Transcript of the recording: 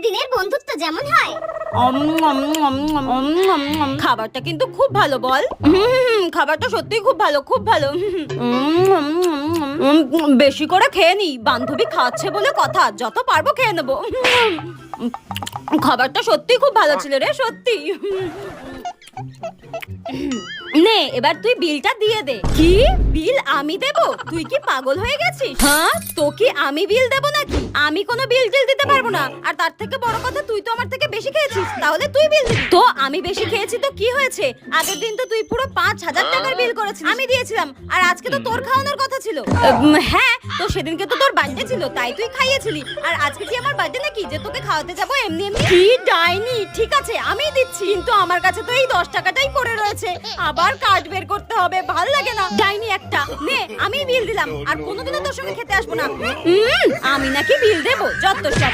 দিনের বন্ধুত্ব যেমন হয়। খাবারটা কিন্তু খুব ভালো বল। খাবারটা সত্যি খুব ভালো, খুব ভালো। বেশি করে খেয়ে নি, বান্ধবী খাচ্ছে বলে কথা, যত পারবো খেয়ে নেবো। খাবারটা সত্যি খুব ভালো ছিল রে, সত্যি। নে এবার তুই বিলটা দিয়ে দে। কি বিল আমি দেব? তুই কি পাগল হয়ে গেছিস? হ্যাঁ, তো কি আমি বিল দেব নাকি? আমি কোনো বিল টিল দিতে পারবো না। আর তার থেকে বড় কথা, তুই তো আমার থেকে বেশি খেয়েছিস, তাহলে তুই বিল দিবি। তো আমি বেশি খেয়েছি তো কি হয়েছে? আগের দিন তো তুই পুরো 5,000 টাকার বিল করেছিস, আমি দিয়েছিলাম। আর আজকে তো তোর খাওয়ানোর কথা ছিল। হ্যাঁ, তো সেদিনকে তো তোর বার্থডে ছিল, তাই তুই খাইয়েছিলি। আর আজকে কি আমার বার্থডে নাকি যে তোকে খাওয়াতে যাবো এমনি এমনি? কি ডাইনি, ঠিক আছে আমি দিচ্ছি, কিন্তু আমার কাছে তো এই 10 টাকাটাই পড়ে রয়েছে। আবার কার্ড বের করতে হবে, ভাল লাগে না। ডাইনি একটা, নে আমি বিল দিলাম, আর কোনোদিনও তোর সঙ্গে খেতে আসবো না। আমি নাকি বিল দেবো? যত সব।